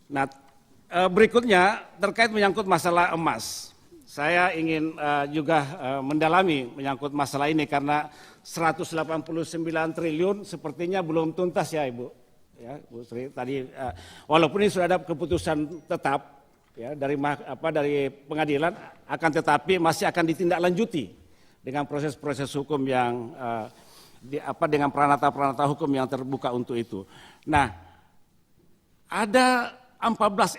Nah, berikutnya terkait menyangkut masalah emas. Saya ingin juga mendalami menyangkut masalah ini karena 189 triliun sepertinya belum tuntas ya Ibu. Ya, Bu Sri tadi walaupun ini sudah ada keputusan tetap ya dari pengadilan, akan tetapi masih akan ditindaklanjuti dengan proses-proses hukum yang dengan peranata-peranata hukum yang terbuka untuk itu. Nah, ada 14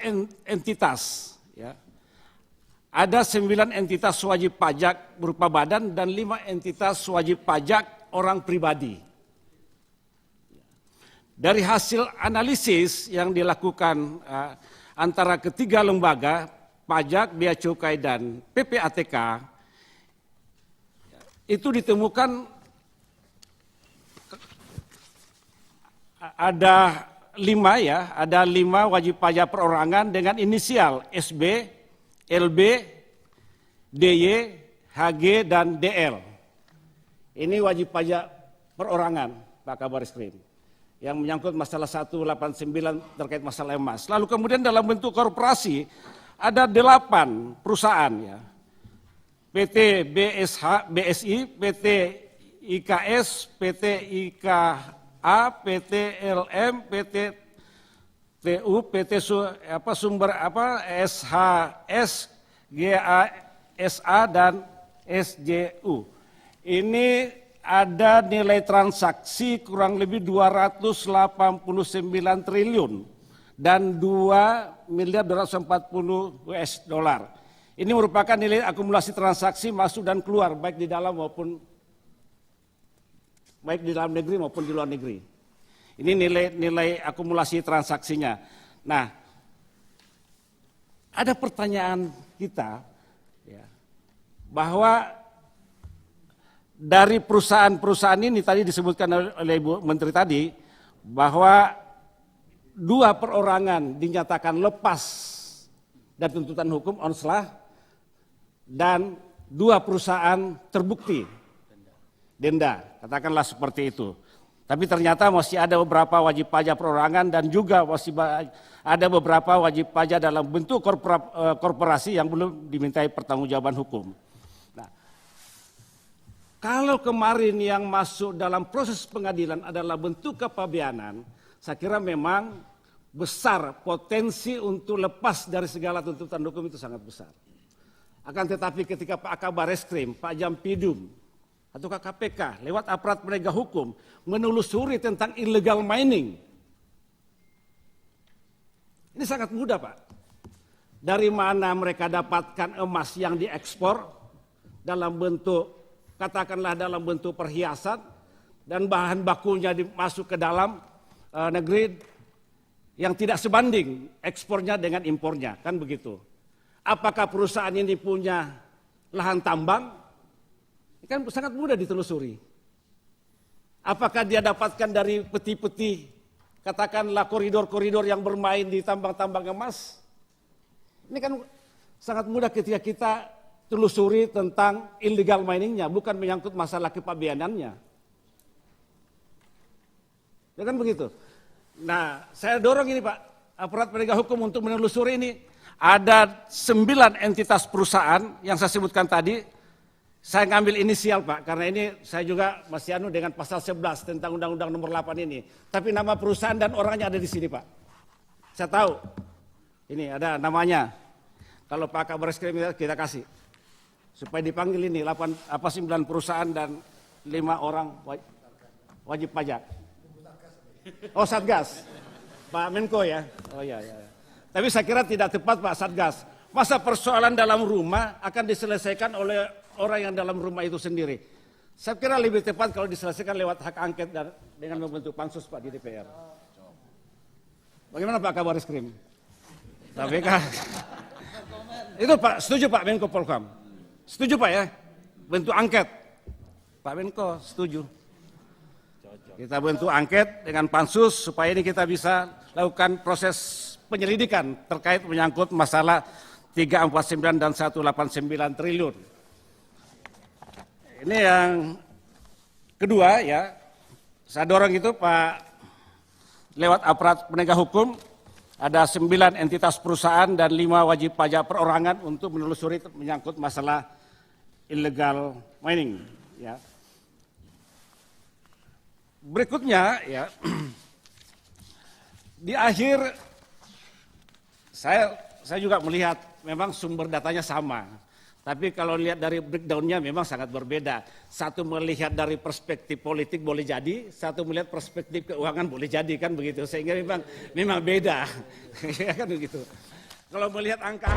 entitas ya. Ada 9 entitas wajib pajak berupa badan dan 5 entitas wajib pajak orang pribadi. Dari hasil analisis yang dilakukan antara ketiga lembaga, pajak, bea cukai, dan PPATK, itu ditemukan ada 5 wajib pajak perorangan dengan inisial SB, LB, DY, HG, dan DL. Ini wajib pajak perorangan Pak Kabar Eskrim yang menyangkut masalah 189 terkait masalah emas. Lalu kemudian dalam bentuk korporasi ada 8 perusahaan ya. PT BSI, PT IKS, PT IKA, PT LM, PT TU, PT SHS, GASA, dan SJU. Ini ada nilai transaksi kurang lebih 289 triliun dan 2.240 US dollar. Ini merupakan nilai akumulasi transaksi masuk dan keluar baik di dalam negeri maupun di luar negeri. Ini nilai akumulasi transaksinya. Nah, ada pertanyaan kita ya, bahwa dari perusahaan-perusahaan ini tadi disebutkan oleh Ibu Menteri tadi bahwa 2 perorangan dinyatakan lepas dari tuntutan hukum onslah dan 2 perusahaan terbukti denda, katakanlah seperti itu. Tapi ternyata masih ada beberapa wajib pajak perorangan dan juga masih ada beberapa wajib pajak dalam bentuk korporasi yang belum dimintai pertanggungjawaban hukum. Nah, kalau kemarin yang masuk dalam proses pengadilan adalah bentuk kepabeanan, saya kira memang besar potensi untuk lepas dari segala tuntutan hukum itu sangat besar. Akan tetapi ketika Pak Kabar Eskrim, Pak Jampidum, atau KPK lewat aparat penegak hukum menelusuri tentang illegal mining. Ini sangat mudah Pak. Dari mana mereka dapatkan emas yang diekspor dalam bentuk, katakanlah dalam bentuk perhiasan, dan bahan bakunya masuk ke dalam negeri yang tidak sebanding ekspornya dengan impornya, kan begitu. Apakah perusahaan ini punya lahan tambang? Kan sangat mudah ditelusuri. Apakah dia dapatkan dari peti-peti, katakanlah koridor-koridor yang bermain di tambang-tambang emas? Ini kan sangat mudah ketika kita telusuri tentang illegal miningnya, bukan menyangkut masalah kepabeanannya. Ya kan begitu. Nah, saya dorong ini Pak, aparat penegak hukum untuk menelusuri ini. Ada 9 entitas perusahaan yang saya sebutkan tadi. Saya ngambil inisial Pak, karena ini saya juga masih dengan pasal 11 tentang Undang-Undang Nomor 8 ini. Tapi nama perusahaan dan orangnya ada di sini Pak. Saya tahu, ini ada namanya. Kalau Pak Kabar Eskrim kita kasih. Supaya dipanggil ini 9 perusahaan dan 5 orang wajib pajak. Oh Satgas, Pak Menko ya. Oh iya. Tapi saya kira tidak tepat Pak Satgas. Masa persoalan dalam rumah akan diselesaikan oleh orang yang dalam rumah itu sendiri. Saya kira lebih tepat kalau diselesaikan lewat hak angket dan dengan membentuk pansus Pak di DPR. Bagaimana Pak Kabar Eskrim? KPK. Itu Pak, setuju Pak Menko Polhukam? Setuju Pak ya? Bentuk angket. Pak Menko setuju. Kita bentuk angket dengan pansus supaya ini kita bisa lakukan proses penyelidikan terkait menyangkut masalah 349 dan 189 triliun. Ini yang kedua ya, saya dorong itu Pak lewat aparat penegak hukum ada 9 entitas perusahaan dan 5 wajib pajak perorangan untuk menelusuri menyangkut masalah illegal mining. Ya. Berikutnya, ya, di akhir saya juga melihat memang sumber datanya sama. Tapi kalau lihat dari breakdown-nya memang sangat berbeda. Satu melihat dari perspektif politik boleh jadi, satu melihat perspektif keuangan boleh jadi, kan begitu. Sehingga memang beda. Ya kan begitu. Kalau melihat angka